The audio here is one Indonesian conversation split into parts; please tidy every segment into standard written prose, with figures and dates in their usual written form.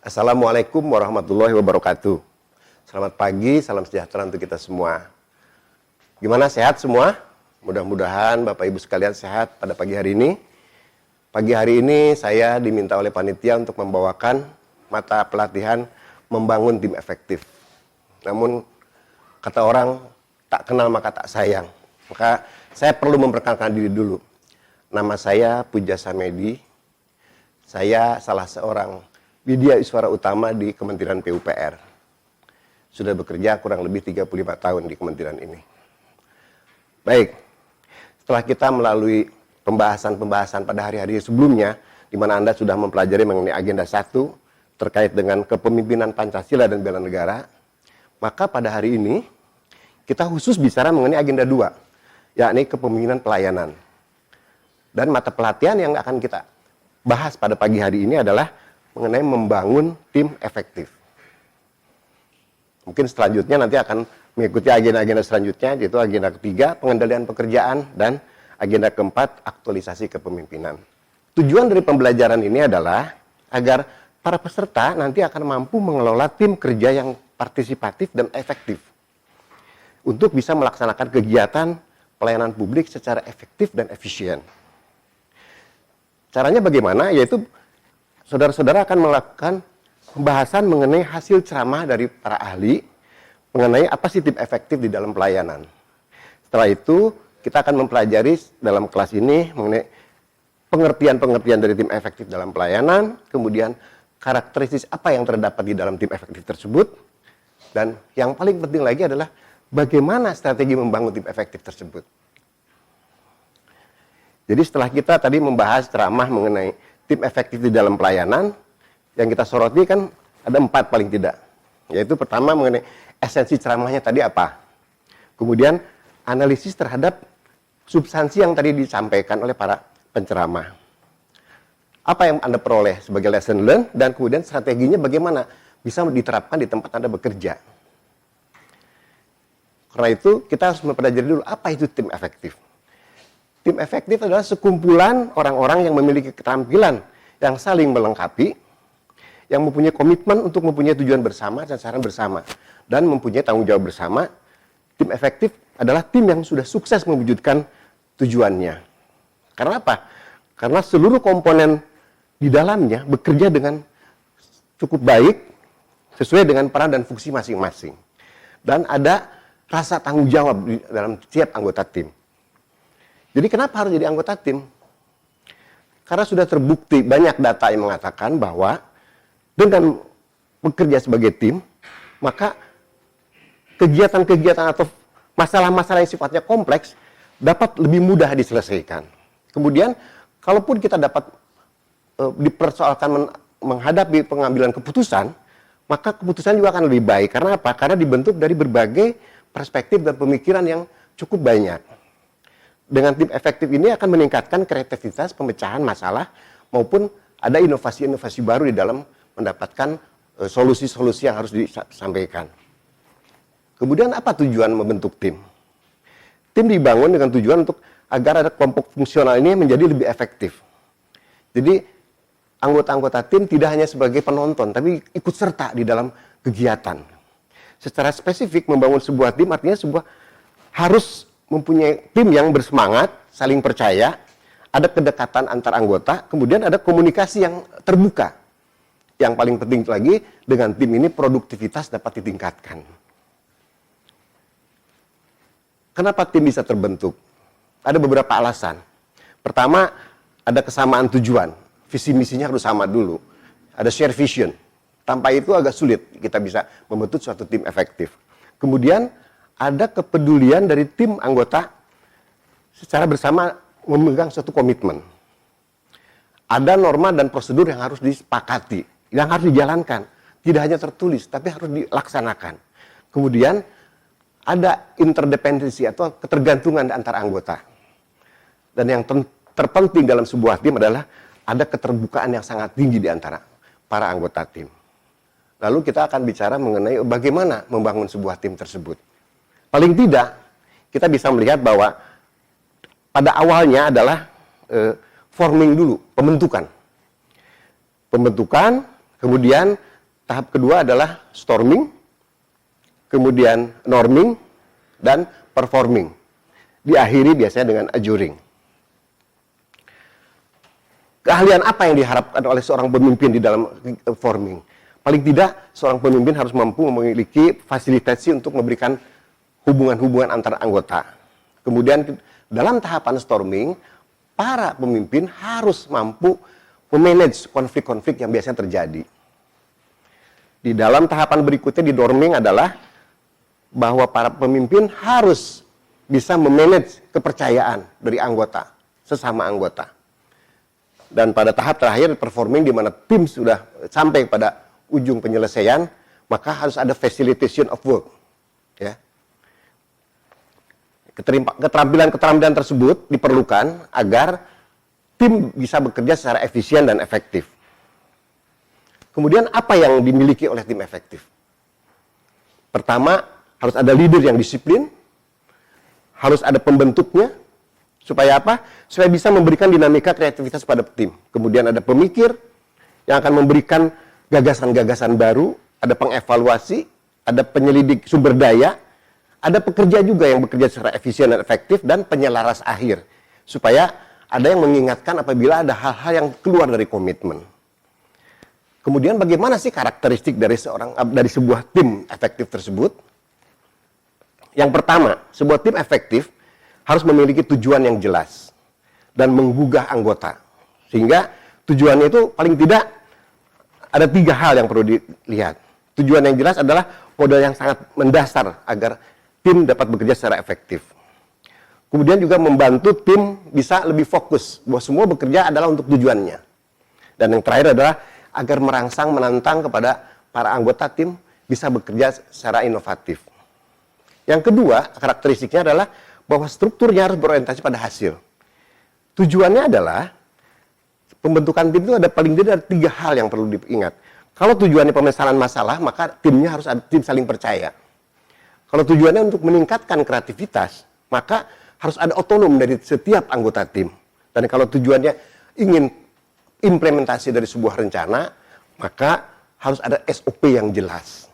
Assalamualaikum warahmatullahi wabarakatuh. Selamat pagi, salam sejahtera untuk kita semua. Gimana, sehat semua? Mudah-mudahan Bapak Ibu sekalian sehat pada pagi hari ini. Pagi hari ini saya diminta oleh panitia untuk membawakan mata pelatihan membangun tim efektif. Namun kata orang, tak kenal maka tak sayang. Maka saya perlu memperkenalkan diri dulu. Nama saya Puja Samedi. Saya salah seorang Widya Iswara Utama di Kementerian PUPR. Sudah bekerja kurang lebih 35 tahun di kementerian ini. Baik, setelah kita melalui pembahasan-pembahasan pada hari-hari sebelumnya, di mana Anda sudah mempelajari mengenai agenda 1 terkait dengan kepemimpinan Pancasila dan bela negara, maka pada hari ini kita khusus bicara mengenai agenda 2, yakni kepemimpinan pelayanan. Dan mata pelatihan yang akan kita bahas pada pagi hari ini adalah mengenai membangun tim efektif. Mungkin selanjutnya nanti akan mengikuti agenda-agenda selanjutnya, yaitu agenda ketiga, pengendalian pekerjaan, dan agenda keempat, aktualisasi kepemimpinan. Tujuan dari pembelajaran ini adalah agar para peserta nanti akan mampu mengelola tim kerja yang partisipatif dan efektif untuk bisa melaksanakan kegiatan pelayanan publik secara efektif dan efisien. Caranya bagaimana? Yaitu saudara-saudara akan melakukan pembahasan mengenai hasil ceramah dari para ahli mengenai apa sih tim efektif di dalam pelayanan. Setelah itu, kita akan mempelajari dalam kelas ini mengenai pengertian-pengertian dari tim efektif dalam pelayanan, kemudian karakteristik apa yang terdapat di dalam tim efektif tersebut, dan yang paling penting lagi adalah bagaimana strategi membangun tim efektif tersebut. Jadi setelah kita tadi membahas ceramah mengenai tim efektif di dalam pelayanan, yang kita soroti kan ada 4 paling tidak. Yaitu pertama mengenai esensi ceramahnya tadi apa. Kemudian analisis terhadap substansi yang tadi disampaikan oleh para penceramah. Apa yang Anda peroleh sebagai lesson learned, dan kemudian strateginya bagaimana bisa diterapkan di tempat Anda bekerja. Karena itu kita harus mempelajari dulu apa itu tim efektif. Tim efektif adalah sekumpulan orang-orang yang memiliki keterampilan yang saling melengkapi, yang mempunyai komitmen untuk mempunyai tujuan bersama dan sasaran bersama, dan mempunyai tanggung jawab bersama. Tim efektif adalah tim yang sudah sukses mewujudkan tujuannya. Karena apa? Karena seluruh komponen di dalamnya bekerja dengan cukup baik, sesuai dengan peran dan fungsi masing-masing. Dan ada rasa tanggung jawab di dalam setiap anggota tim. Jadi kenapa harus jadi anggota tim? Karena sudah terbukti banyak data yang mengatakan bahwa dengan bekerja sebagai tim, maka kegiatan-kegiatan atau masalah-masalah yang sifatnya kompleks dapat lebih mudah diselesaikan. Kemudian, kalaupun kita dapat dipersoalkan menghadapi pengambilan keputusan, maka keputusan juga akan lebih baik. Karena apa? Karena dibentuk dari berbagai perspektif dan pemikiran yang cukup banyak. Dengan tim efektif ini akan meningkatkan kreativitas pemecahan masalah maupun ada inovasi-inovasi baru di dalam mendapatkan solusi-solusi yang harus disampaikan. Kemudian apa tujuan membentuk tim? Tim dibangun dengan tujuan untuk agar ada kelompok fungsional ini menjadi lebih efektif. Jadi anggota-anggota tim tidak hanya sebagai penonton, tapi ikut serta di dalam kegiatan. Secara spesifik membangun sebuah tim artinya sebuah harus mempunyai tim yang bersemangat, saling percaya, ada kedekatan antar anggota, kemudian ada komunikasi yang terbuka. Yang paling penting lagi, dengan tim ini produktivitas dapat ditingkatkan. Kenapa tim bisa terbentuk? Ada beberapa alasan. Pertama, ada kesamaan tujuan. Visi misinya harus sama dulu. Ada share vision. Tanpa itu agak sulit kita bisa membentuk suatu tim efektif. Kemudian, ada kepedulian dari tim anggota secara bersama memegang suatu komitmen. Ada norma dan prosedur yang harus disepakati, yang harus dijalankan. Tidak hanya tertulis, tapi harus dilaksanakan. Kemudian ada interdependensi atau ketergantungan antara anggota. Dan yang terpenting dalam sebuah tim adalah ada keterbukaan yang sangat tinggi di antara para anggota tim. Lalu kita akan bicara mengenai bagaimana membangun sebuah tim tersebut. Paling tidak, kita bisa melihat bahwa pada awalnya adalah forming dulu, pembentukan. Pembentukan, kemudian Tahap kedua adalah storming, kemudian norming, dan performing. Diakhiri biasanya dengan adjuring. Keahlian apa yang diharapkan oleh seorang pemimpin di dalam forming? Paling tidak, seorang pemimpin harus mampu memiliki fasilitasi untuk memberikan hubungan-hubungan antar anggota. Kemudian dalam tahapan storming, para pemimpin harus mampu memanage konflik-konflik yang biasanya terjadi. Di dalam tahapan berikutnya di norming adalah bahwa para pemimpin harus bisa memanage kepercayaan dari anggota, sesama anggota. Dan pada tahap terakhir performing di mana tim sudah sampai pada ujung penyelesaian, maka harus ada facilitation of work. Ya. Keterampilan-keterampilan tersebut diperlukan agar tim bisa bekerja secara efisien dan efektif. Kemudian apa yang dimiliki oleh tim efektif? Pertama, harus ada leader yang disiplin, harus ada pembentuknya, supaya apa? Supaya bisa memberikan dinamika kreativitas pada tim. Kemudian ada pemikir yang akan memberikan gagasan-gagasan baru, ada pengevaluasi, ada penyelidik sumber daya, ada pekerja juga yang bekerja secara efisien dan efektif, dan penyelaras akhir. Supaya ada yang mengingatkan apabila ada hal-hal yang keluar dari komitmen. Kemudian bagaimana sih karakteristik dari sebuah tim efektif tersebut? Yang pertama, sebuah tim efektif harus memiliki tujuan yang jelas dan menggugah anggota. Sehingga tujuannya itu paling tidak ada 3 hal yang perlu dilihat. Tujuan yang jelas adalah modal yang sangat mendasar agar tim dapat bekerja secara efektif. Kemudian juga membantu tim bisa lebih fokus bahwa semua bekerja adalah untuk tujuannya. Dan yang terakhir adalah agar merangsang, menantang kepada para anggota tim bisa bekerja secara inovatif. Yang kedua, karakteristiknya adalah bahwa strukturnya harus berorientasi pada hasil. Tujuannya adalah pembentukan tim itu ada paling tidak 3 hal yang perlu diingat. Kalau tujuannya pemecahan masalah, maka timnya harus ada tim saling percaya. Kalau tujuannya untuk meningkatkan kreativitas, maka harus ada otonom dari setiap anggota tim. Dan kalau tujuannya ingin implementasi dari sebuah rencana, maka harus ada SOP yang jelas.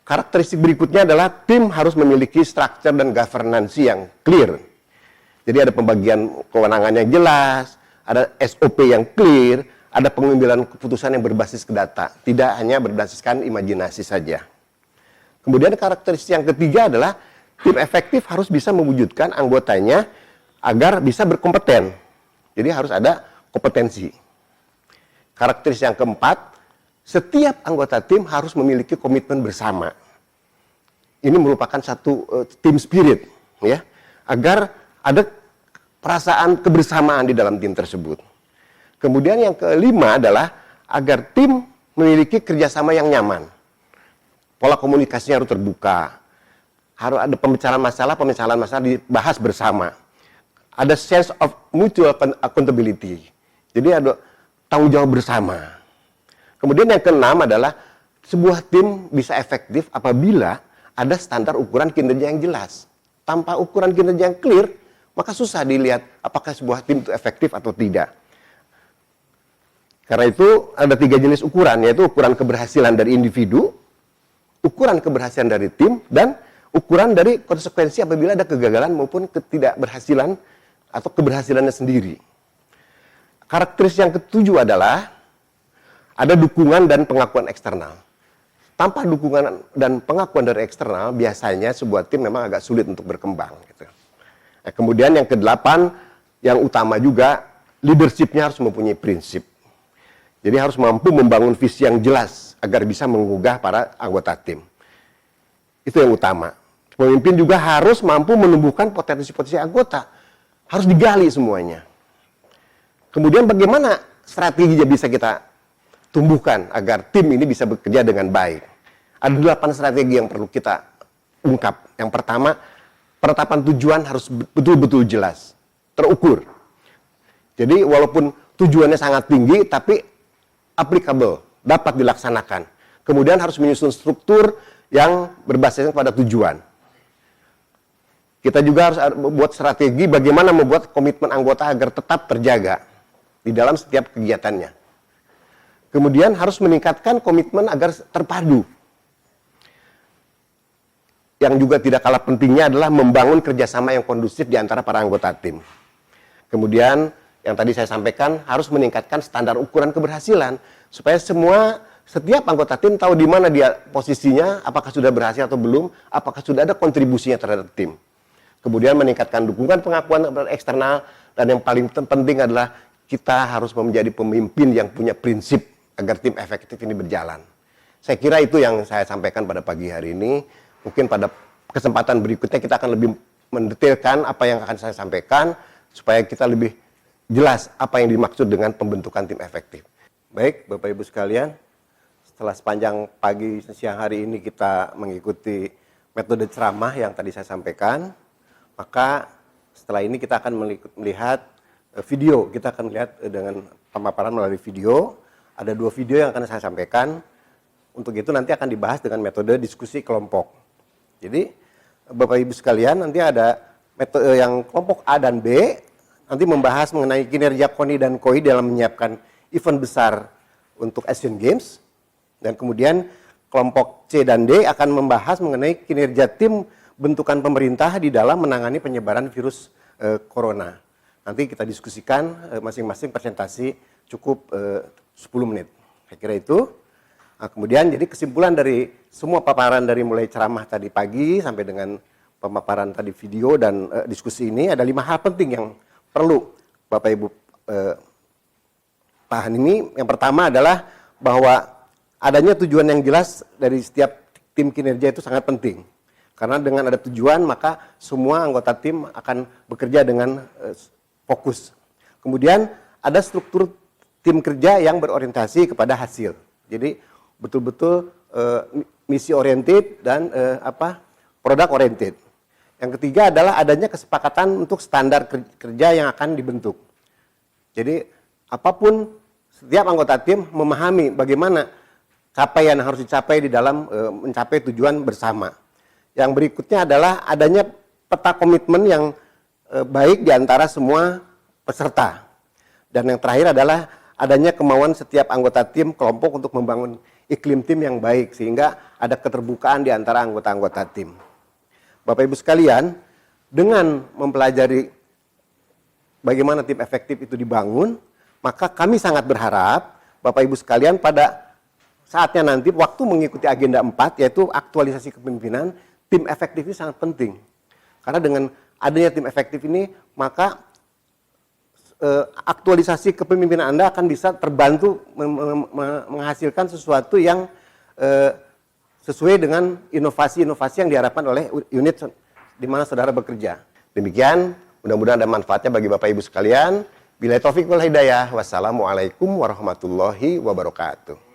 Karakteristik berikutnya adalah tim harus memiliki struktur dan governance yang clear. Jadi ada pembagian kewenangan yang jelas, ada SOP yang clear, ada pengambilan keputusan yang berbasis ke data, tidak hanya berbasiskan imajinasi saja. Kemudian karakteristik yang ketiga adalah tim efektif harus bisa mewujudkan anggotanya agar bisa berkompeten. Jadi harus ada kompetensi. Karakteristik yang keempat, setiap anggota tim harus memiliki komitmen bersama. Ini merupakan satu team spirit, ya, agar ada perasaan kebersamaan di dalam tim tersebut. Kemudian yang kelima adalah agar tim memiliki kerjasama yang nyaman. Pola komunikasinya harus terbuka. Harus ada pemecahan masalah dibahas bersama. Ada sense of mutual accountability. Jadi ada tanggung jawab bersama. Kemudian yang keenam adalah sebuah tim bisa efektif apabila ada standar ukuran kinerja yang jelas. Tanpa ukuran kinerja yang clear, maka susah dilihat apakah sebuah tim itu efektif atau tidak. Karena itu ada 3 jenis ukuran, yaitu ukuran keberhasilan dari individu, ukuran keberhasilan dari tim, dan ukuran dari konsekuensi apabila ada kegagalan maupun ketidakberhasilan atau keberhasilannya sendiri. Karakteristik yang ketujuh adalah ada dukungan dan pengakuan eksternal. Tanpa dukungan dan pengakuan dari eksternal, biasanya sebuah tim memang agak sulit untuk berkembang. Gitu. Nah, kemudian yang ke-8, yang utama juga, leadership-nya harus mempunyai prinsip. Jadi harus mampu membangun visi yang jelas agar bisa menggugah para anggota tim. Itu yang utama. Pemimpin juga harus mampu menumbuhkan potensi-potensi anggota. Harus digali semuanya. Kemudian bagaimana strategi yang bisa kita tumbuhkan agar tim ini bisa bekerja dengan baik. Ada 8 strategi yang perlu kita ungkap. Yang pertama, penetapan tujuan harus betul-betul jelas, terukur. Jadi walaupun tujuannya sangat tinggi, tapi applicable, dapat dilaksanakan. Kemudian harus menyusun struktur yang berbasis pada tujuan. Kita juga harus membuat strategi bagaimana membuat komitmen anggota agar tetap terjaga di dalam setiap kegiatannya. Kemudian harus meningkatkan komitmen agar terpadu. Yang juga tidak kalah pentingnya adalah membangun kerjasama yang kondusif di antara para anggota tim. Kemudian yang tadi saya sampaikan harus meningkatkan standar ukuran keberhasilan supaya setiap anggota tim tahu di mana dia posisinya, apakah sudah berhasil atau belum, apakah sudah ada kontribusinya terhadap tim. Kemudian meningkatkan dukungan pengakuan eksternal, dan yang paling penting adalah kita harus menjadi pemimpin yang punya prinsip agar tim efektif ini berjalan. Saya kira itu yang saya sampaikan pada pagi hari ini. Mungkin pada kesempatan berikutnya kita akan lebih mendetailkan apa yang akan saya sampaikan supaya kita lebih jelas apa yang dimaksud dengan pembentukan tim efektif. Baik, Bapak Ibu sekalian, setelah sepanjang pagi siang hari ini kita mengikuti metode ceramah yang tadi saya sampaikan, maka setelah ini kita akan melihat video. Kita akan melihat dengan pemaparan melalui video. Ada 2 video yang akan saya sampaikan. Untuk itu nanti akan dibahas dengan metode diskusi kelompok. Jadi Bapak Ibu sekalian, nanti ada metode yang kelompok A dan B, nanti membahas mengenai kinerja KONI dan KOI dalam menyiapkan event besar untuk Asian Games. Dan kemudian kelompok C dan D akan membahas mengenai kinerja tim bentukan pemerintah di dalam menangani penyebaran virus corona. Nanti kita diskusikan masing-masing presentasi cukup 10 menit. Saya kira itu. Nah, kemudian jadi kesimpulan dari semua paparan dari mulai ceramah tadi pagi sampai dengan pemaparan tadi video dan diskusi ini ada 5 hal penting yang perlu Bapak Ibu paham ini. Yang pertama adalah bahwa adanya tujuan yang jelas dari setiap tim kinerja itu sangat penting. Karena dengan ada tujuan, maka semua anggota tim akan bekerja dengan fokus. Kemudian ada struktur tim kerja yang berorientasi kepada hasil. Jadi betul-betul misi oriented dan produk oriented. Yang ketiga adalah adanya kesepakatan untuk standar kerja yang akan dibentuk. Jadi apapun, setiap anggota tim memahami bagaimana capaian yang harus dicapai di dalam mencapai tujuan bersama. Yang berikutnya adalah adanya peta komitmen yang baik di antara semua peserta. Dan yang terakhir adalah adanya kemauan setiap anggota tim kelompok untuk membangun iklim tim yang baik sehingga ada keterbukaan di antara anggota-anggota tim. Bapak Ibu sekalian, dengan mempelajari bagaimana tim efektif itu dibangun, maka kami sangat berharap Bapak Ibu sekalian pada saatnya nanti waktu mengikuti agenda 4 yaitu aktualisasi kepemimpinan, tim efektif ini sangat penting. Karena dengan adanya tim efektif ini, maka aktualisasi kepemimpinan Anda akan bisa terbantu menghasilkan sesuatu yang sesuai dengan inovasi-inovasi yang diharapkan oleh unit di mana saudara bekerja. Demikian, mudah-mudahan ada manfaatnya bagi Bapak Ibu sekalian. Billahi taufiq wal hidayah. Wassalamualaikum warahmatullahi wabarakatuh.